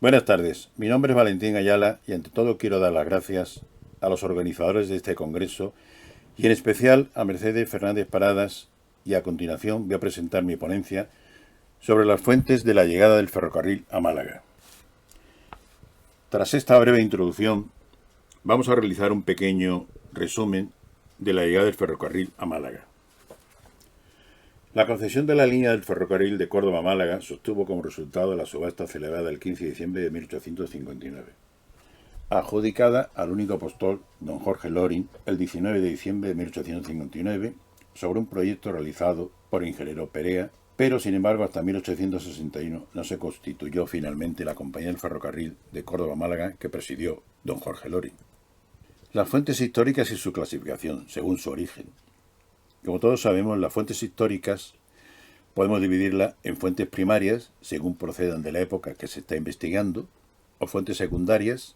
Buenas tardes, mi nombre es Valentín Ayala y ante todo quiero dar las gracias a los organizadores de este congreso y en especial a Mercedes Fernández Paradas, y a continuación voy a presentar mi ponencia sobre las fuentes de la llegada del ferrocarril a Málaga. Tras esta breve introducción, vamos a realizar un pequeño resumen de la llegada del ferrocarril a Málaga. La concesión de la línea del ferrocarril de Córdoba a Málaga se obtuvo como resultado de la subasta celebrada el 15 de diciembre de 1859, adjudicada al único postor, don Jorge Loring, el 19 de diciembre de 1859, sobre un proyecto realizado por el ingeniero Perea, pero sin embargo hasta 1861 no se constituyó finalmente la compañía del ferrocarril de Córdoba a Málaga que presidió don Jorge Loring. Las fuentes históricas y su clasificación, según su origen. Como todos sabemos, las fuentes históricas podemos dividirlas en fuentes primarias, según procedan de la época que se está investigando, o fuentes secundarias,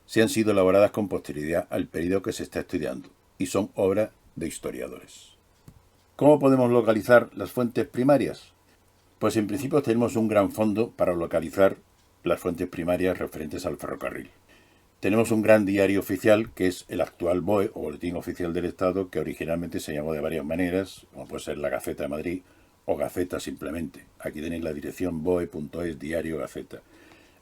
si han sido elaboradas con posterioridad al periodo que se está estudiando, y son obra de historiadores. ¿Cómo podemos localizar las fuentes primarias? Pues en principio tenemos un gran fondo para localizar las fuentes primarias referentes al ferrocarril. Tenemos un gran diario oficial, que es el actual BOE, o Boletín Oficial del Estado, que originalmente se llamó de varias maneras, como puede ser la Gaceta de Madrid, o Gaceta simplemente. Aquí tenéis la dirección boe.es, diario Gaceta.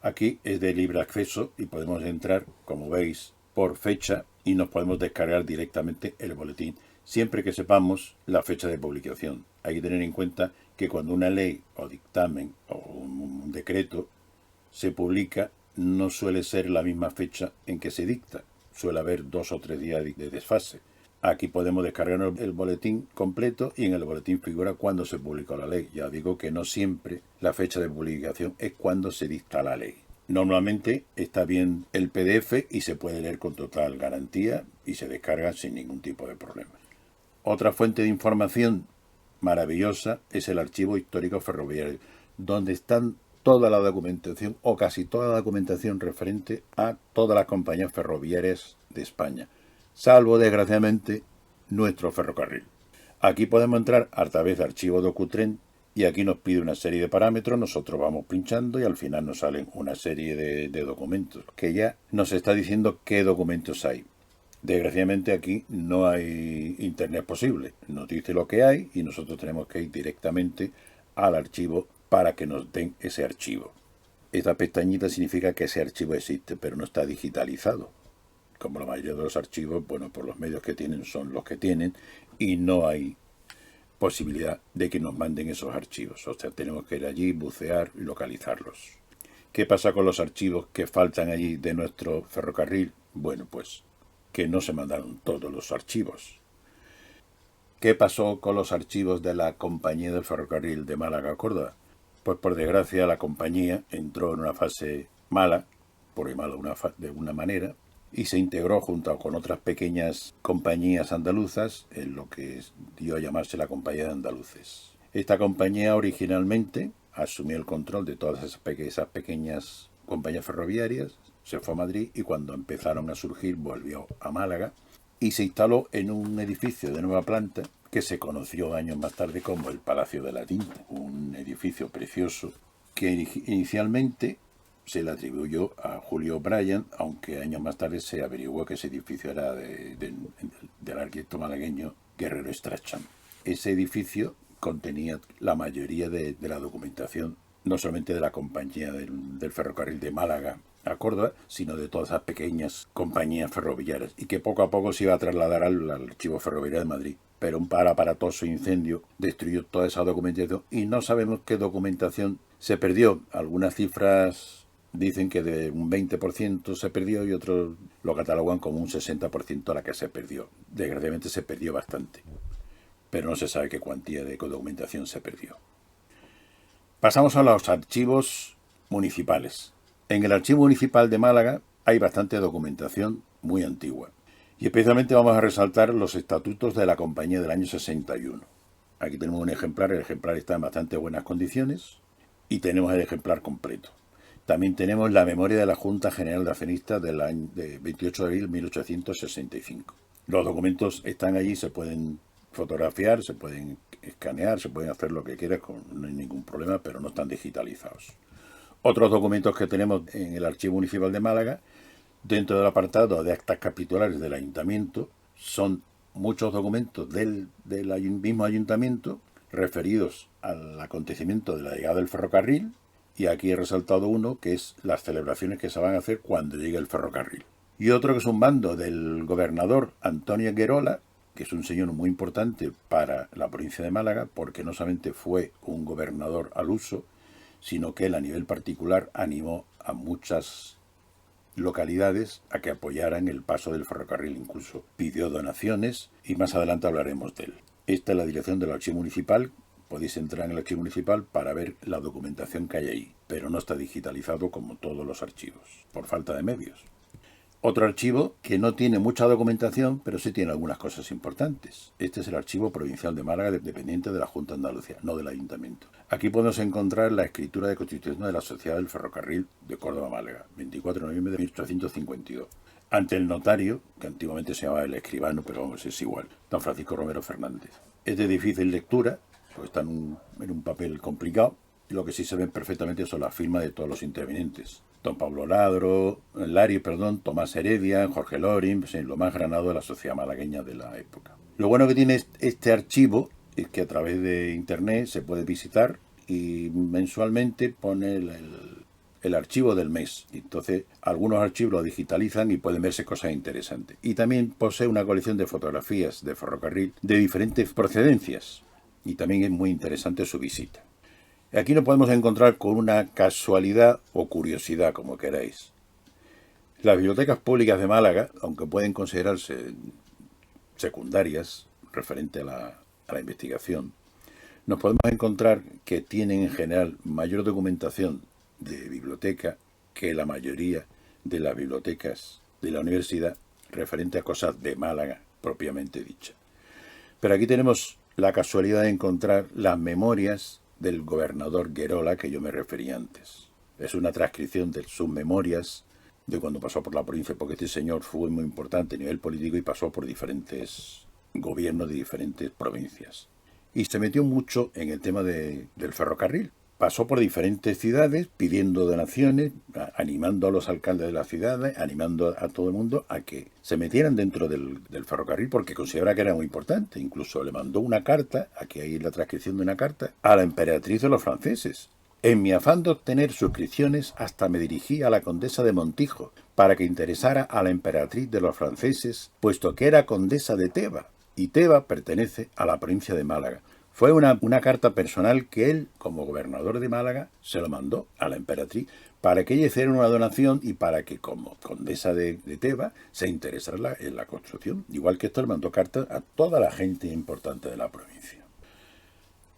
Aquí es de libre acceso y podemos entrar, como veis, por fecha y nos podemos descargar directamente el boletín, siempre que sepamos la fecha de publicación. Hay que tener en cuenta que cuando una ley o dictamen o un decreto se publica, no suele ser la misma fecha en que se dicta. Suele haber 2 o 3 días de desfase. Aquí podemos descargar el boletín completo y en el boletín figura cuándo se publicó la ley. Ya digo que no siempre la fecha de publicación es cuando se dicta la ley. Normalmente está bien el PDF y se puede leer con total garantía y se descarga sin ningún tipo de problema. Otra fuente de información maravillosa es el Archivo Histórico Ferroviario, donde están toda la documentación o casi toda la documentación referente a todas las compañías ferroviarias de España, salvo desgraciadamente nuestro ferrocarril. Aquí podemos entrar a través de archivo DocuTren y aquí nos pide una serie de parámetros, nosotros vamos pinchando y al final nos salen una serie de documentos que ya nos está diciendo qué documentos hay. Desgraciadamente aquí no hay internet posible, nos dice lo que hay y nosotros tenemos que ir directamente al archivo para que nos den ese archivo. Esta pestañita significa que ese archivo existe, pero no está digitalizado. Como la mayoría de los archivos, bueno, por los medios que tienen son los que tienen y no hay posibilidad de que nos manden esos archivos. O sea, tenemos que ir allí, bucear y localizarlos. ¿Qué pasa con los archivos que faltan allí de nuestro ferrocarril? Bueno, pues que no se mandaron todos los archivos. ¿Qué pasó con los archivos de la compañía del ferrocarril de Málaga a Córdoba? Pues por desgracia la compañía entró en una fase mala, por llamarlo de una manera, y se integró junto con otras pequeñas compañías andaluzas en lo que dio a llamarse la Compañía de Andaluces. Esta compañía originalmente asumió el control de todas esas pequeñas compañías ferroviarias, se fue a Madrid y cuando empezaron a surgir volvió a Málaga y se instaló en un edificio de nueva planta que se conoció años más tarde como el Palacio de la Tinta, un edificio precioso que inicialmente se le atribuyó a Julio Bryan, aunque años más tarde se averiguó que ese edificio era del arquitecto malagueño Guerrero Strachan. Ese edificio contenía la mayoría de la documentación, no solamente de la compañía del ferrocarril de Málaga a Córdoba, sino de todas esas pequeñas compañías ferroviarias, y que poco a poco se iba a trasladar al Archivo Ferroviario de Madrid. Pero un aparatoso incendio destruyó toda esa documentación y no sabemos qué documentación se perdió. Algunas cifras dicen que de un 20% se perdió y otros lo catalogan como un 60% a la que se perdió. Desgraciadamente se perdió bastante, pero no se sabe qué cuantía de documentación se perdió. Pasamos a los archivos municipales. En el Archivo Municipal de Málaga hay bastante documentación muy antigua. Y especialmente vamos a resaltar los estatutos de la compañía del año 61. Aquí tenemos un ejemplar, el ejemplar está en bastante buenas condiciones y tenemos el ejemplar completo. También tenemos la memoria de la Junta General de Accionistas del año de 28 de abril de 1865. Los documentos están allí, se pueden fotografiar, se pueden escanear, se pueden hacer lo que quieras, no hay ningún problema, pero no están digitalizados. Otros documentos que tenemos en el Archivo Municipal de Málaga, dentro del apartado de actas capitulares del ayuntamiento, son muchos documentos del mismo ayuntamiento referidos al acontecimiento de la llegada del ferrocarril, y aquí he resaltado uno que es las celebraciones que se van a hacer cuando llegue el ferrocarril. Y otro que es un mando del gobernador Antonio Guerola, que es un señor muy importante para la provincia de Málaga, porque no solamente fue un gobernador al uso, sino que él a nivel particular animó a muchas localidades a que apoyaran el paso del ferrocarril, incluso pidió donaciones y más adelante hablaremos de él. Esta es la dirección del archivo municipal. Podéis entrar en el archivo municipal para ver la documentación que hay ahí, pero no está digitalizado como todos los archivos, por falta de medios. Otro archivo que no tiene mucha documentación, pero sí tiene algunas cosas importantes. Este es el Archivo Provincial de Málaga, dependiente de la Junta de Andalucía, no del Ayuntamiento. Aquí podemos encontrar la escritura de constitución de la Sociedad del Ferrocarril de Córdoba-Málaga, 24 de noviembre de 1852. Ante el notario, que antiguamente se llamaba el escribano, pero vamos, es igual, don Francisco Romero Fernández. Es de difícil lectura, pues está en un papel complicado, y lo que sí se ven perfectamente son las firmas de todos los intervinientes. Don Pablo Lari, Tomás Heredia, Jorge Lorin, pues, lo más granado de la sociedad malagueña de la época. Lo bueno que tiene este archivo es que a través de internet se puede visitar y mensualmente pone el archivo del mes. Entonces, algunos archivos lo digitalizan y pueden verse cosas interesantes. Y también posee una colección de fotografías de ferrocarril de diferentes procedencias. Y también es muy interesante su visita. Aquí nos podemos encontrar con una casualidad o curiosidad, como queráis. Las bibliotecas públicas de Málaga, aunque pueden considerarse secundarias referente a la investigación, nos podemos encontrar que tienen en general mayor documentación de biblioteca que la mayoría de las bibliotecas de la universidad referente a cosas de Málaga propiamente dicha. Pero aquí tenemos la casualidad de encontrar las memorias del gobernador Guerola que yo me refería antes. Es una transcripción de sus memorias de cuando pasó por la provincia, porque este señor fue muy importante a nivel político y pasó por diferentes gobiernos de diferentes provincias. Y se metió mucho en el tema del ferrocarril. Pasó por diferentes ciudades pidiendo donaciones, animando a los alcaldes de las ciudades, animando a todo el mundo a que se metieran dentro del ferrocarril porque consideraba que era muy importante. Incluso le mandó una carta, aquí hay la transcripción de una carta, a la emperatriz de los franceses. En mi afán de obtener suscripciones hasta me dirigí a la condesa de Montijo para que interesara a la emperatriz de los franceses, puesto que era condesa de Teba, y Teba pertenece a la provincia de Málaga. Fue una carta personal que él, como gobernador de Málaga, se lo mandó a la emperatriz para que ella hiciera una donación y para que, como condesa de Teba, se interesara en la construcción. Igual que esto, le mandó cartas a toda la gente importante de la provincia.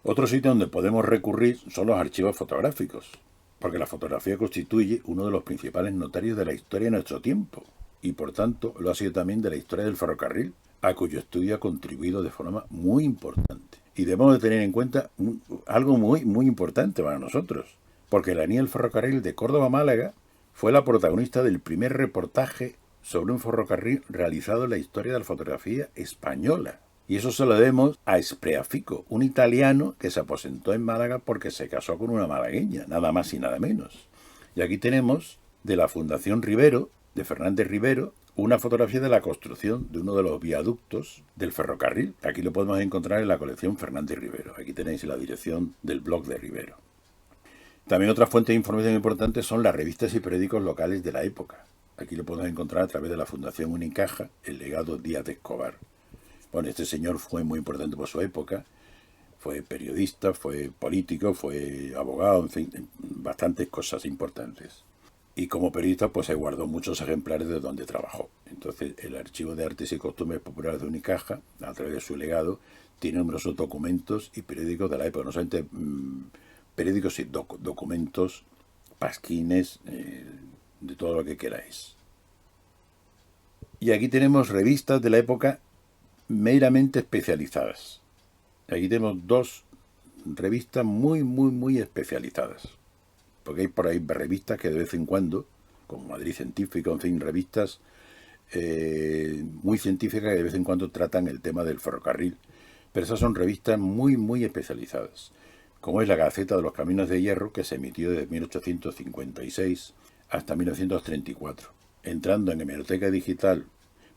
Otro sitio donde podemos recurrir son los archivos fotográficos, porque la fotografía constituye uno de los principales notarios de la historia de nuestro tiempo, y por tanto lo ha sido también de la historia del ferrocarril, a cuyo estudio ha contribuido de forma muy importante. Y debemos de tener en cuenta algo muy, muy importante para nosotros, porque la línea del ferrocarril de Córdoba-Málaga fue la protagonista del primer reportaje sobre un ferrocarril realizado en la historia de la fotografía española. Y eso se lo debemos a Spreafico, un italiano que se aposentó en Málaga porque se casó con una malagueña, nada más y nada menos. Y aquí tenemos de la Fundación Rivero, de Fernández Rivero, una fotografía de la construcción de uno de los viaductos del ferrocarril. Aquí lo podemos encontrar en la colección Fernández Rivero. Aquí tenéis la dirección del blog de Rivero. También otra fuente de información importante son las revistas y periódicos locales de la época. Aquí lo podemos encontrar a través de la Fundación Unicaja, el legado Díaz de Escobar. Bueno, este señor fue muy importante por su época. Fue periodista, fue político, fue abogado, en fin, bastantes cosas importantes. Y como periodista pues se guardó muchos ejemplares de donde trabajó. Entonces el Archivo de Artes y Costumbres Populares de Unicaja, a través de su legado, tiene numerosos documentos y periódicos de la época, no solamente periódicos y documentos, pasquines, de todo lo que queráis. Y aquí tenemos revistas de la época meramente especializadas. Aquí tenemos dos revistas muy, muy, muy especializadas. Porque hay por ahí revistas que de vez en cuando, como Madrid Científico, en fin, revistas muy científicas que de vez en cuando tratan el tema del ferrocarril. Pero esas son revistas muy, muy especializadas. como es la Gaceta de los Caminos de Hierro, que se emitió desde 1856 hasta 1934. Entrando en Hemeroteca Digital,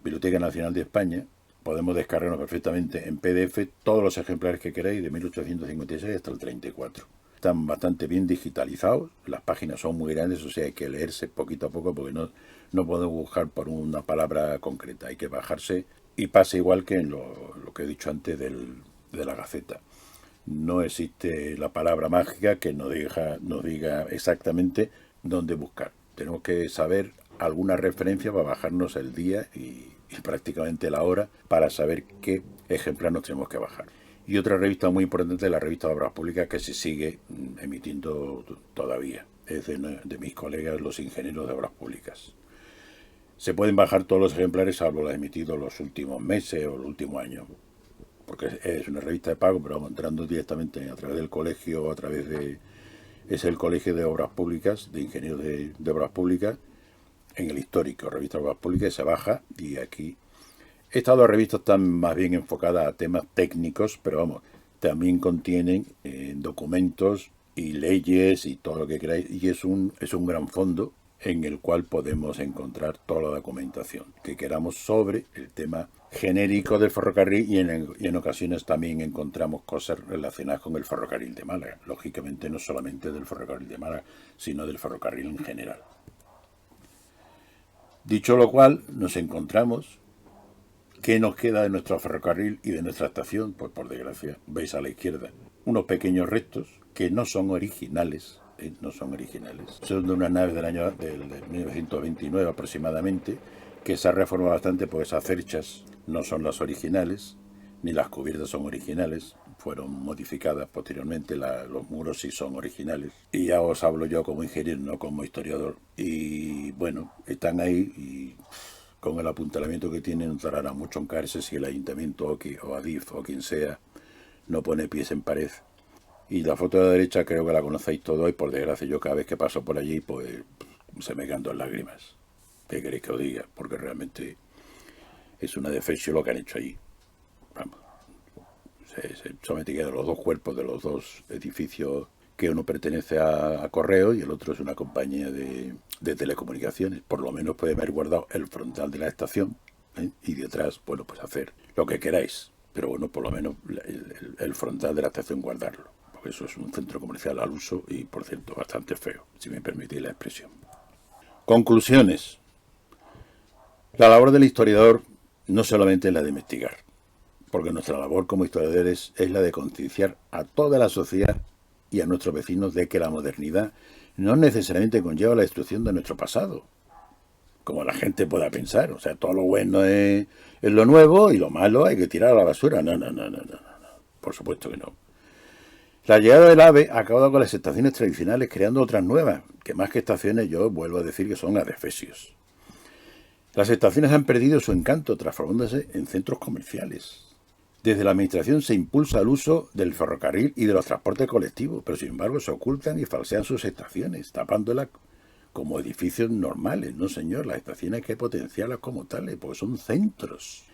Biblioteca Nacional de España, podemos descargarnos perfectamente en PDF todos los ejemplares que queráis de 1856 hasta el 34. Están bastante bien digitalizados, las páginas son muy grandes, o sea, hay que leerse poquito a poco porque no podemos buscar por una palabra concreta, hay que bajarse, y pasa igual que en lo que he dicho antes de la Gaceta. No existe la palabra mágica que nos diga exactamente dónde buscar. Tenemos que saber alguna referencia para bajarnos el día y prácticamente la hora para saber qué ejemplar nos tenemos que bajar. Y otra revista muy importante es la revista de Obras Públicas, que se sigue emitiendo todavía. Es de mis colegas, los ingenieros de Obras Públicas. Se pueden bajar todos los ejemplares, salvo los emitidos los últimos meses o el último año, porque es una revista de pago, pero vamos entrando directamente a través del colegio o a través de... Es el Colegio de Obras Públicas, de Ingenieros de Obras Públicas, en el histórico, revista de Obras Públicas, se baja, y aquí... Estas dos revistas están más bien enfocadas a temas técnicos, pero vamos, también contienen documentos y leyes y todo lo que queráis, y es un gran fondo en el cual podemos encontrar toda la documentación que queramos sobre el tema genérico del ferrocarril, y en ocasiones también encontramos cosas relacionadas con el ferrocarril de Málaga. Lógicamente no solamente del ferrocarril de Málaga, sino del ferrocarril en general. Dicho lo cual, nos encontramos... ¿Qué nos queda de nuestro ferrocarril y de nuestra estación? Pues por desgracia, veis a la izquierda unos pequeños restos que no son originales, son de unas naves del año del 1929 aproximadamente, que se ha reformado bastante, porque esas cerchas no son las originales, ni las cubiertas son originales, fueron modificadas posteriormente, los muros sí son originales. Y ya os hablo yo como ingeniero, no como historiador. Y bueno, están ahí y... con el apuntalamiento que tienen, no tardará mucho en caerse si el ayuntamiento o Adif o quien sea no pone pies en pared. Y la foto de la derecha creo que la conocéis todos, y por desgracia yo cada vez que paso por allí pues se me caen dos lágrimas. ¿Qué queréis que os diga? Porque realmente es una defección lo que han hecho allí. Vamos, se someten los dos cuerpos de los dos edificios, que uno pertenece a Correo y el otro es una compañía de telecomunicaciones. Por lo menos puede haber guardado el frontal de la estación, y detrás, bueno, pues hacer lo que queráis, pero bueno, por lo menos el frontal de la estación guardarlo, porque eso es un centro comercial al uso y, por cierto, bastante feo, si me permitís la expresión. Conclusiones. La labor del historiador no solamente es la de investigar, porque nuestra labor como historiadores es la de concienciar a toda la sociedad y a nuestros vecinos de que la modernidad no necesariamente conlleva la destrucción de nuestro pasado, como la gente pueda pensar. O sea, todo lo bueno es lo nuevo y lo malo hay que tirar a la basura. No. Por supuesto que no. La llegada del AVE ha acabado con las estaciones tradicionales, creando otras nuevas, que más que estaciones yo vuelvo a decir que son adefesios. Las estaciones han perdido su encanto, transformándose en centros comerciales. Desde la administración se impulsa el uso del ferrocarril y de los transportes colectivos, pero sin embargo se ocultan y falsean sus estaciones, tapándolas como edificios normales. No, señor, las estaciones hay que potenciarlas como tales, porque son centros.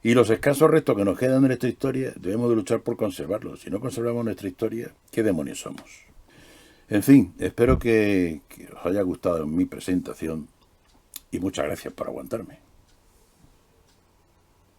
Y los escasos restos que nos quedan de nuestra historia debemos de luchar por conservarlos. Si no conservamos nuestra historia, ¿qué demonios somos? En fin, espero que os haya gustado mi presentación y muchas gracias por aguantarme.